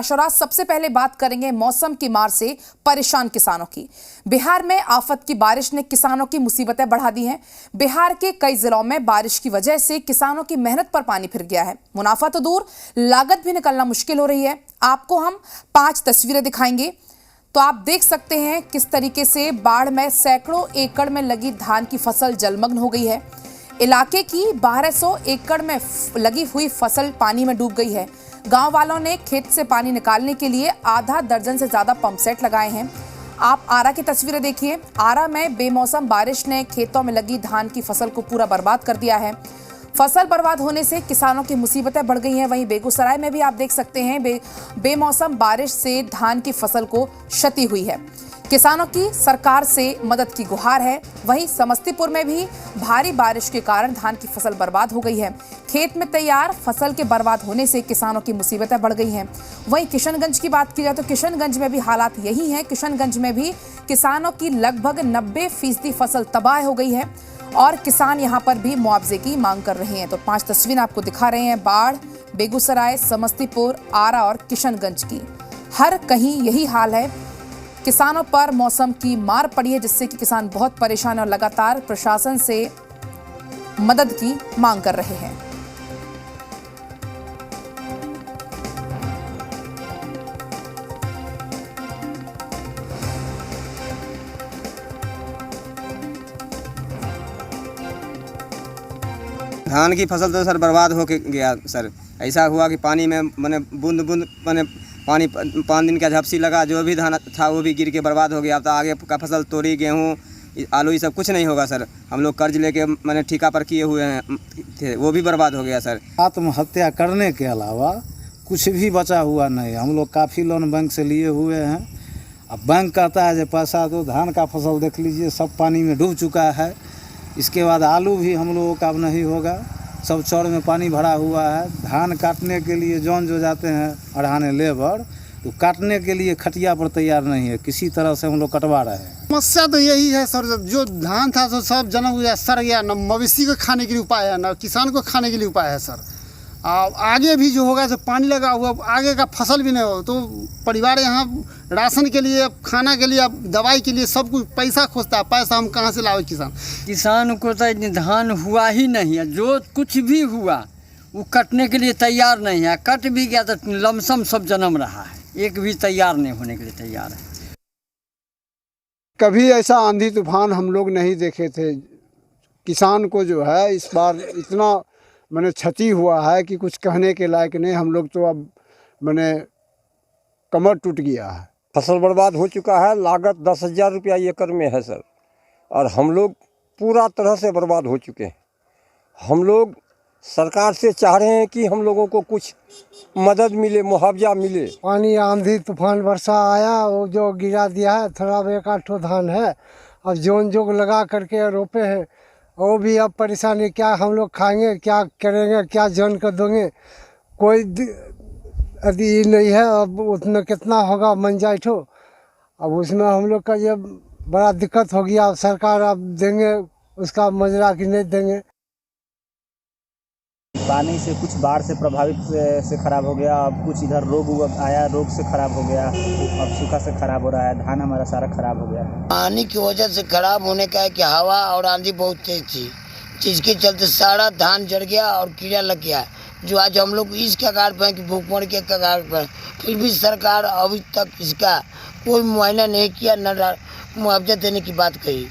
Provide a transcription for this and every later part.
और आज सबसे पहले बात करेंगे मौसम की मार से परेशान किसानों की। बिहार में आफत की बारिश ने किसानों की मुसीबतें बढ़ा दी हैं। बिहार के कई जिलों में बारिश की वजह से किसानों की मेहनत पर पानी फिर गया है। मुनाफा तो दूर, लागत भी निकलना मुश्किल हो रही है। आपको हम 5 तस्वीरें दिखाएंगे तो आप देख सकते हैं किस तरीके से बाढ़ में सैकड़ों एकड़ में लगी धान की फसल जलमग्न हो गई है। इलाके की 1200 एकड़ में लगी हुई फसल पानी में डूब गई है। गांव वालों ने खेत से पानी निकालने के लिए आधा दर्जन से ज्यादा पंप सेट लगाए हैं। आप आरा की तस्वीरें देखिए। आरा में बेमौसम बारिश ने खेतों में लगी धान की फसल को पूरा बर्बाद कर दिया है। फसल बर्बाद होने से किसानों की मुसीबतें बढ़ गई हैं। वहीं बेगूसराय में भी आप देख सकते हैं बेमौसम बारिश से धान की फसल को क्षति हुई है। किसानों की सरकार से मदद की गुहार है। वहीं समस्तीपुर में भी भारी बारिश के कारण धान की फसल बर्बाद हो गई है। खेत में तैयार फसल के बर्बाद होने से किसानों की मुसीबतें बढ़ गई हैं। वहीं किशनगंज की बात की जाए तो किशनगंज में भी हालात यही हैं। किशनगंज में भी किसानों की लगभग 90% फसल तबाह हो गई है और किसान यहां पर भी मुआवजे की मांग कर रहे हैं। तो 5 तस्वीरें आपको दिखा रहे हैं बाढ़, बेगूसराय, समस्तीपुर, आरा और किशनगंज की। हर कहीं यही हाल है। किसानों पर मौसम की मार पड़ी है जिससे कि किसान बहुत परेशान और लगातार प्रशासन से मदद की मांग कर रहे हैं। धान की फसल तो सर बर्बाद हो गया सर। ऐसा हुआ कि पानी में मैंने बूंद बूंद मैंने पानी 5 दिन का झपसी लगा, जो भी धान था वो भी गिर के बर्बाद हो गया। अब तो आगे का फसल तोरी, गेहूँ, आलू, ये सब कुछ नहीं होगा सर। हम लोग कर्ज लेके मैंने ठेका पर किए हुए हैं थे, वो भी बर्बाद हो गया सर। आत्महत्या करने के अलावा कुछ भी बचा हुआ नहीं। हम लोग काफ़ी लोन बैंक से लिए हुए हैं। अब बैंक कहता है जो पैसा दो। धान का फसल देख लीजिए, सब पानी में डूब चुका है। इसके बाद आलू भी हम लोगों का अब नहीं होगा, सब चौड़ में पानी भरा हुआ है। धान काटने के लिए जौन जो जाते हैं अढ़ाने लेबर, तो काटने के लिए खटिया पर तैयार नहीं है। किसी तरह से हम लोग कटवा रहे हैं। समस्या तो यही है सर, जो धान था तो सब जन्म हुआ सड़ गया। न मवेशी को खाने के लिए उपाय है, न किसान को खाने के लिए उपाय है सर। आगे भी जो होगा, जब पानी लगा हुआ आगे का फसल भी नहीं हो तो परिवार यहाँ राशन के लिए, खाना के लिए, दवाई के लिए सब कुछ पैसा खोजता है। पैसा हम कहाँ से लावे? किसान को तो धान हुआ ही नहीं है। जो कुछ भी हुआ वो कटने के लिए तैयार नहीं है। कट भी गया तो लमसम सब जन्म रहा है, एक भी तैयार नहीं होने के लिए तैयार है। कभी ऐसा आंधी तूफान हम लोग नहीं देखे थे। किसान को जो है इस बार इतना मैंने क्षति हुआ है कि कुछ कहने के लायक नहीं। हम लोग तो अब मैंने कमर टूट गया है। फसल बर्बाद हो चुका है। लागत 10,000 रुपया एकड़ में है सर, और हम लोग पूरा तरह से बर्बाद हो चुके हैं। हम लोग सरकार से चाह रहे हैं कि हम लोगों को कुछ मदद मिले, मुआवजा मिले। पानी, आंधी तूफान, वर्षा आया, वो जो गिरा दिया है। थोड़ा 1-8 ठो धान है, अब जोन जोग लगा करके रोपे हैं। वो भी अब परेशानी, क्या हम लोग खाएंगे, क्या करेंगे, क्या जन कर देंगे, कोई यदि नहीं है। अब उतना कितना होगा मंजाई ठो, अब उसमें हम लोग का ये बड़ा दिक्कत हो गया। अब सरकार अब देंगे उसका मजरा कि नहीं देंगे। पानी से कुछ बाढ़ से प्रभावित से खराब हो गया। अब कुछ इधर रोग आया, रोग से खराब हो गया। अब सूखा से खराब हो रहा है। धान हमारा सारा खराब हो गया। पानी की वजह से खराब होने का है कि हवा और आंधी बहुत तेज थी, जिसके चलते सारा धान जड़ गया और कीड़ा लग गया। जो आज हम लोग इस कगार पर हैं कि भूखमर के कगार पर, फिर भी सरकार अभी तक इसका कोई मुआयना नहीं किया, न मुआवजा देने की बात कही।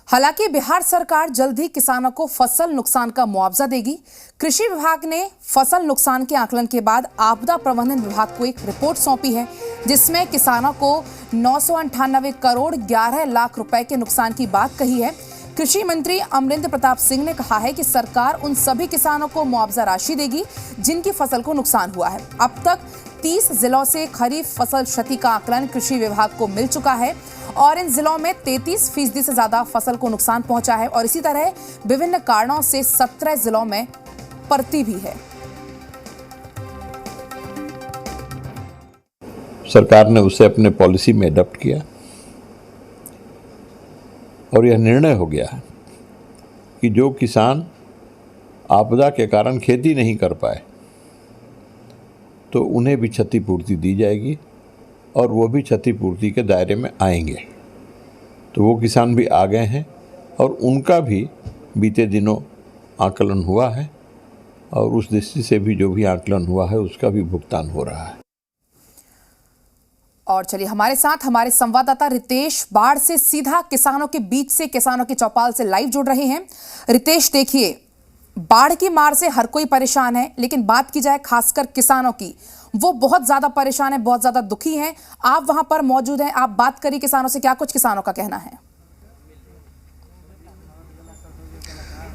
हालांकि बिहार सरकार जल्द ही किसानों को फसल नुकसान का मुआवजा देगी। कृषि विभाग ने फसल नुकसान के आकलन के बाद आपदा प्रबंधन विभाग को एक रिपोर्ट सौंपी है, जिसमें किसानों को 998 करोड़ 11 लाख रुपए के नुकसान की बात कही है। कृषि मंत्री अमरिंदर प्रताप सिंह ने कहा है कि सरकार उन सभी किसानों को मुआवजा राशि देगी जिनकी फसल को नुकसान हुआ है। अब तक 30 जिलों से खरीफ फसल क्षति का आकलन कृषि विभाग को मिल चुका है और इन जिलों में 33% से ज्यादा फसल को नुकसान पहुंचा है और इसी तरह विभिन्न कारणों से 17 जिलों में परती भी है। सरकार ने उसे अपने पॉलिसी में अडॉप्ट किया और यह निर्णय हो गया है कि जो किसान आपदा के कारण खेती नहीं कर पाए तो उन्हें भी क्षतिपूर्ति दी जाएगी और वो भी क्षतिपूर्ति के दायरे में आएंगे। तो वो किसान भी आ गए हैं और उनका भी बीते दिनों आकलन हुआ है और उस दृष्टि से भी जो भी आकलन हुआ है उसका भी भुगतान हो रहा है। और चलिए हमारे साथ हमारे संवाददाता रितेश बाढ़ से सीधा किसानों के बीच से, किसानों की चौपाल से लाइव जुड़ रहे हैं। रितेश, देखिए बाढ़ की मार से हर कोई परेशान है, लेकिन बात की जाए खासकर किसानों की, वो बहुत ज्यादा परेशान है, बहुत ज्यादा दुखी हैं। आप वहां पर मौजूद हैं, आप बात करिए किसानों से, क्या कुछ किसानों का कहना है?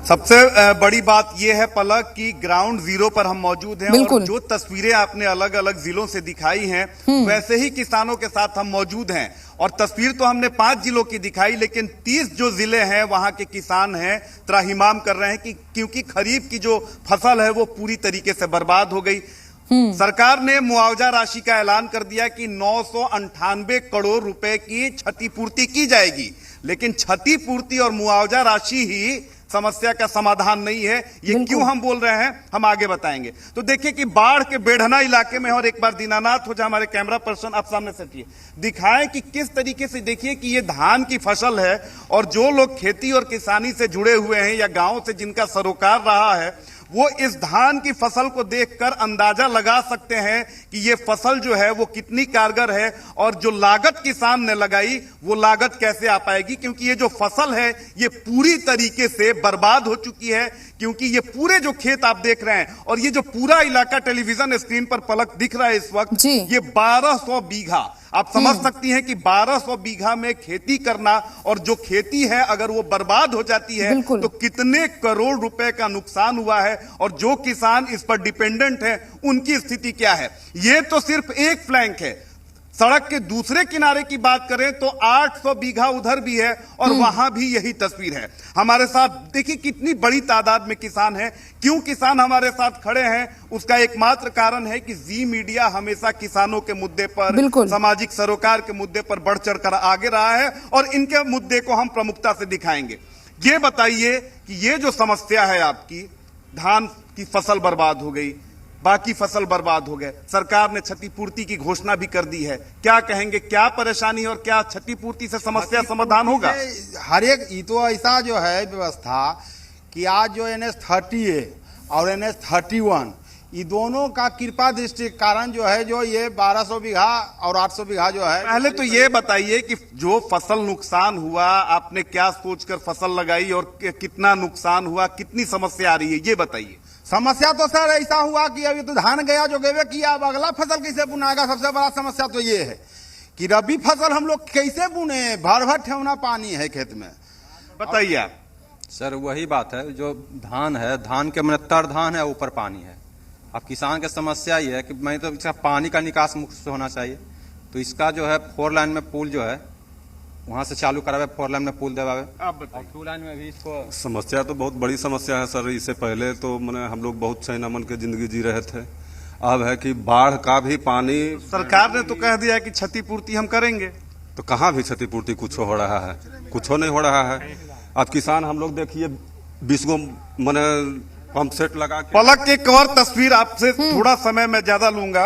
सबसे बड़ी बात यह है पलक कि ग्राउंड जीरो पर हम मौजूद हैं और जो तस्वीरें आपने अलग अलग जिलों से दिखाई हैं वैसे ही किसानों के साथ हम मौजूद हैं। और तस्वीर तो हमने 5 जिलों की दिखाई, लेकिन 30 जो जिले हैं वहां के किसान हैं त्राहिमाम कर रहे हैं कि क्योंकि खरीफ की जो फसल है वो पूरी तरीके से बर्बाद हो गई। सरकार ने मुआवजा राशि का ऐलान कर दिया कि 998 करोड़ रुपए की क्षतिपूर्ति की जाएगी, लेकिन क्षतिपूर्ति और मुआवजा राशि ही समस्या का समाधान नहीं है। ये क्यों हम बोल रहे हैं, हम आगे बताएंगे। तो देखिए कि बाढ़ के बेढ़ना इलाके में, और एक बार दीनानाथ हो जाए हमारे कैमरा पर्सन, आप सामने से दिखाएं कि किस तरीके से, देखिए कि ये धान की फसल है और जो लोग खेती और किसानी से जुड़े हुए हैं या गांव से जिनका सरोकार रहा है वो इस धान की फसल को देखकर अंदाजा लगा सकते हैं कि ये फसल जो है वो कितनी कारगर है और जो लागत किसान ने लगाई वो लागत कैसे आ पाएगी, क्योंकि ये जो फसल है ये पूरी तरीके से बर्बाद हो चुकी है। क्योंकि ये पूरे जो खेत आप देख रहे हैं और ये जो पूरा इलाका टेलीविजन स्क्रीन पर पलक दिख रहा है इस वक्त, ये 1200 बीघा, आप समझ सकती हैं कि 1200 बीघा में खेती करना, और जो खेती है अगर वो बर्बाद हो जाती है तो कितने करोड़ रुपए का नुकसान हुआ है, और जो किसान इस पर डिपेंडेंट है उनकी स्थिति क्या है। ये तो सिर्फ एक फ्लैंक है। सड़क के दूसरे किनारे की बात करें तो 800 बीघा उधर भी है और वहां भी यही तस्वीर है। हमारे साथ देखिए कितनी बड़ी तादाद में किसान हैं। क्यों किसान हमारे साथ खड़े हैं, उसका एकमात्र कारण है कि जी मीडिया हमेशा किसानों के मुद्दे पर, सामाजिक सरोकार के मुद्दे पर बढ़ चढ़ कर आगे रहा है और इनके मुद्दे को हम प्रमुखता से दिखाएंगे। ये बताइए कि ये जो समस्या है आपकी, धान की फसल बर्बाद हो गई, बाकी फसल बर्बाद हो गए, सरकार ने क्षतिपूर्ति की घोषणा भी कर दी है, क्या कहेंगे, क्या परेशानी और क्या क्षतिपूर्ति से समस्या समाधान होगा? हर एक ये तो ऐसा जो है व्यवस्था कि आज जो NH30 है और NH31 ये दोनों का कृपा दृष्टि के कारण जो है जो ये 1200 बीघा और 800 बीघा जो है। पहले तो ये बताइए कि जो फसल नुकसान हुआ आपने क्या सोचकर फसल लगाई और कितना नुकसान हुआ, कितनी समस्या आ रही है, ये बताइए। समस्या तो सर ऐसा हुआ कि अभी तो धान गया जो गए किया, अब अगला फसल कैसे बुनाएगा। सबसे बड़ा समस्या तो ये है कि रबी फसल हम लोग कैसे बुने, भर भर ठेवना पानी है खेत में। बताइए आप। सर वही बात है, जो धान है, धान के मैंने तर धान है, ऊपर पानी है। अब किसान की समस्या ये है कि मैं तो इसका पानी का निकास मुख्य से होना चाहिए, तो इसका जो है 4 लाइन में पुल जो है वहाँ से चालू करावे, 4 लाइन में पुल देवावे। आप बताइए। 2 लाइन में भी इसको समस्या तो बहुत बड़ी समस्या है सर। इससे पहले तो मैंने हम लोग बहुत सही अमन की जिंदगी जी रहे थे, अब है कि बाढ़ का भी पानी। सरकार ने तो कह दिया कि क्षतिपूर्ति हम करेंगे, तो कहाँ भी क्षतिपूर्ति कुछ हो रहा है, कुछ नहीं हो रहा है। अब किसान हम लोग देखिए 20 गो मैंने पंप सेट लगा के। पलक एक और तस्वीर आपसे थोड़ा समय मैं ज्यादा लूंगा,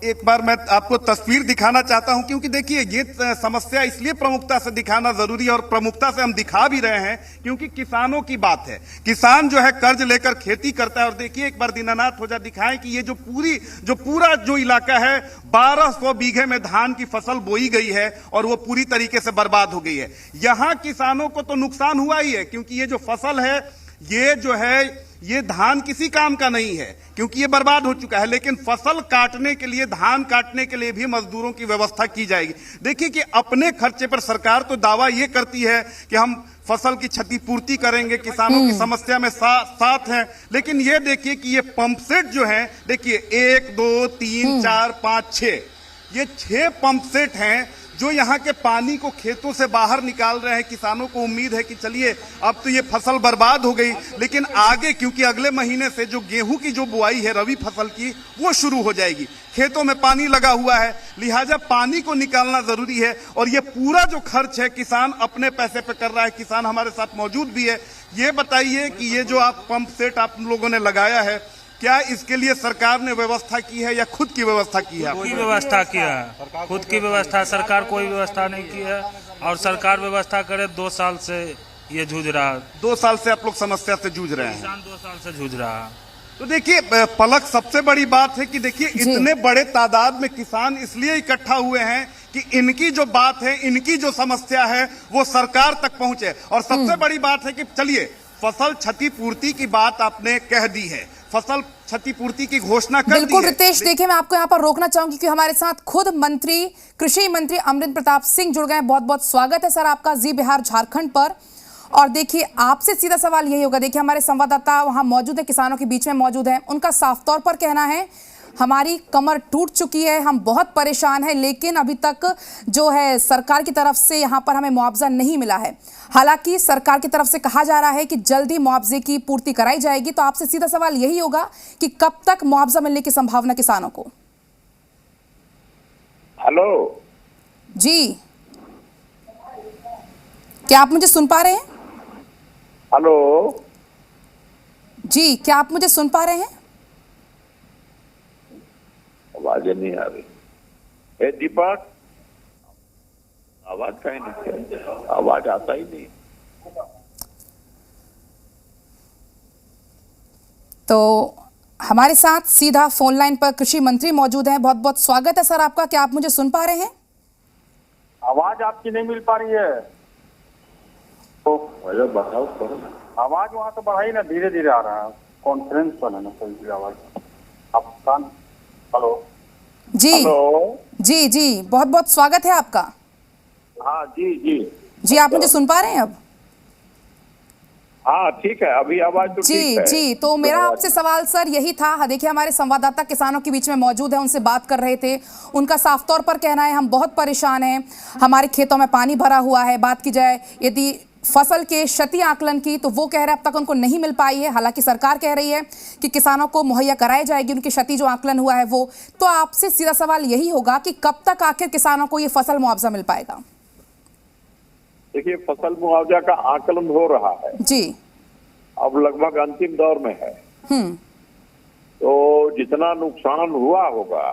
एक बार मैं आपको तस्वीर दिखाना चाहता हूं, क्योंकि देखिए ये समस्या इसलिए प्रमुखता से दिखाना जरूरी है और प्रमुखता से हम दिखा भी रहे हैं क्योंकि किसानों की बात है। किसान जो है कर्ज लेकर खेती करता है, और देखिए एक बार दीनानाथ हो जा दिखाएं कि ये जो पूरा जो इलाका है 1200 बीघे में धान की फसल बोई गई है और वो पूरी तरीके से बर्बाद हो गई है। यहाँ किसानों को तो नुकसान हुआ ही है, क्योंकि ये जो फसल है ये जो है ये धान किसी काम का नहीं है क्योंकि ये बर्बाद हो चुका है, लेकिन फसल काटने के लिए, धान काटने के लिए भी मजदूरों की व्यवस्था की जाएगी। देखिए कि अपने खर्चे पर सरकार तो दावा ये करती है कि हम फसल की क्षतिपूर्ति करेंगे, किसानों की समस्या में साथ हैं, लेकिन ये देखिए कि ये पंप सेट जो है, देखिए 1 2 3 4 5 6, ये 6 पंप सेट हैं जो यहाँ के पानी को खेतों से बाहर निकाल रहे हैं। किसानों को उम्मीद है कि चलिए अब तो ये फसल बर्बाद हो गई, लेकिन आगे क्योंकि अगले महीने से जो गेहूं की जो बुआई है रबी फसल की वो शुरू हो जाएगी, खेतों में पानी लगा हुआ है, लिहाजा पानी को निकालना जरूरी है। और ये पूरा जो खर्च है किसान अपने पैसे पे कर रहा है। किसान हमारे साथ मौजूद भी है। ये बताइए कि ये जो आप पंप सेट आप लोगों ने लगाया है, क्या इसके लिए सरकार ने व्यवस्था की है या खुद की व्यवस्था की है? खुद की व्यवस्था की है, खुद की व्यवस्था। सरकार कोई व्यवस्था नहीं की है, और सरकार व्यवस्था करे 2 साल से ये जूझ रहा है। 2 साल से आप लोग समस्या से जूझ रहे हैं? किसान 2 साल से जूझ रहा है। तो देखिए पलक, सबसे बड़ी बात है कि देखिए इतने बड़े तादाद में किसान इसलिए इकट्ठा हुए हैं कि इनकी जो बात है, इनकी जो समस्या है वो सरकार तक पहुंचे। और सबसे बड़ी बात है कि चलिए, फसल क्षतिपूर्ति की बात आपने कह दी है, फसल क्षतिपूर्ति की घोषणा कर दी है। बिल्कुल रितेश, देखिए मैं आपको यहाँ पर रोकना चाहूंगी क्योंकि हमारे साथ खुद मंत्री, कृषि मंत्री अमरिंदर प्रताप सिंह जुड़ गए। बहुत बहुत स्वागत है सर आपका जी बिहार झारखंड पर। और देखिए आपसे सीधा सवाल यही होगा, देखिए हमारे संवाददाता वहां मौजूद है, किसानों के बीच में मौजूद है, उनका साफ तौर पर कहना है हमारी कमर टूट चुकी है, हम बहुत परेशान हैं, लेकिन अभी तक जो है सरकार की तरफ से यहाँ पर हमें मुआवजा नहीं मिला है। हालांकि सरकार की तरफ से कहा जा रहा है कि जल्दी मुआवजे की पूर्ति कराई जाएगी। तो आपसे सीधा सवाल यही होगा कि कब तक मुआवजा मिलने की संभावना किसानों को? हेलो जी, क्या आप मुझे सुन पा रहे हैं? हेलो जी, क्या आप मुझे सुन पा रहे हैं? आवाज नहीं आ रही। ए दीपक, आवाज कहीं नहीं, आवाज आता ही नहीं। तो हमारे साथ सीधा फोन लाइन पर कृषि मंत्री मौजूद हैं। बहुत बहुत स्वागत है सर आपका। क्या आप मुझे सुन पा रहे हैं? आवाज आपकी नहीं मिल पा रही है। तो बताओ, आवाज वहां से बढ़ाई ना, धीरे धीरे आ रहा है। कॉन्फ्रेंस पर है ना सही आवाज। आप कान, हेलो जी, जी जी, बहुत बहुत स्वागत है आपका। हाँ जी जी जी, आप मुझे सुन पा रहे हैं अब? हाँ ठीक है, अभी आवाज तो जी ठीक है। जी, तो मेरा आपसे सवाल सर यही था। देखिए हमारे संवाददाता किसानों के बीच में मौजूद है, उनसे बात कर रहे थे। उनका साफ तौर पर कहना है हम बहुत परेशान हैं, हमारे खेतों में पानी भरा हुआ है। बात की जाए यदि फसल के क्षति आकलन की, तो वो कह रहे हैं अब तक उनको नहीं मिल पाई है। हालांकि सरकार कह रही है कि किसानों को मुहैया कराई जाएगी उनकी क्षति जो आकलन हुआ है वो। तो आपसे सीधा सवाल यही होगा कि कब तक आखिर किसानों को ये फसल मुआवजा मिल पाएगा? देखिए, फसल मुआवजा का आकलन हो रहा है जी, अब लगभग अंतिम दौर में है। तो जितना नुकसान हुआ होगा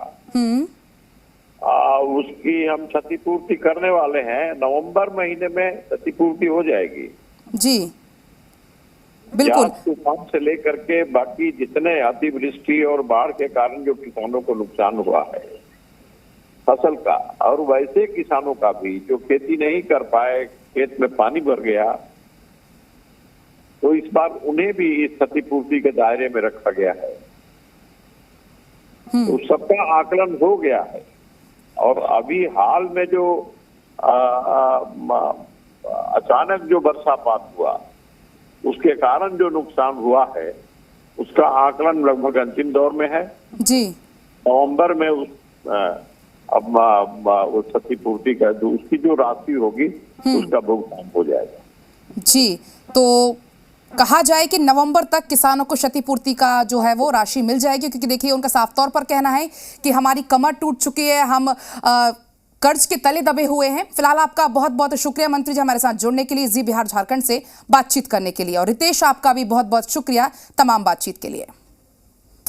उसकी हम क्षतिपूर्ति करने वाले हैं। नवंबर महीने में क्षतिपूर्ति हो जाएगी। जी बिल्कुल। तूफान से लेकर के बाकी जितने अतिवृष्टि और बाढ़ के कारण जो किसानों को नुकसान हुआ है फसल का, और वैसे किसानों का भी जो खेती नहीं कर पाए, खेत में पानी भर गया, तो इस बार उन्हें भी इस क्षतिपूर्ति के दायरे में रखा गया है। तो सबका आकलन हो गया है। और अभी हाल में जो अचानक जो वर्षापात हुआ उसके कारण जो नुकसान हुआ है उसका आकलन लगभग अंतिम दौर में है। जी, नवंबर में उस क्षतिपूर्ति का उसकी जो राशि होगी उसका भुगतान हो जाएगा। जी, तो कहा जाए कि नवंबर तक किसानों को क्षतिपूर्ति का जो है वो राशि मिल जाएगी, क्योंकि देखिए उनका साफ तौर पर कहना है कि हमारी कमर टूट चुकी है, हम कर्ज के तले दबे हुए हैं। फिलहाल आपका बहुत बहुत शुक्रिया मंत्री जी हमारे साथ जुड़ने के लिए, जी बिहार झारखंड से बातचीत करने के लिए। और रितेश, आपका भी बहुत बहुत शुक्रिया तमाम बातचीत के लिए।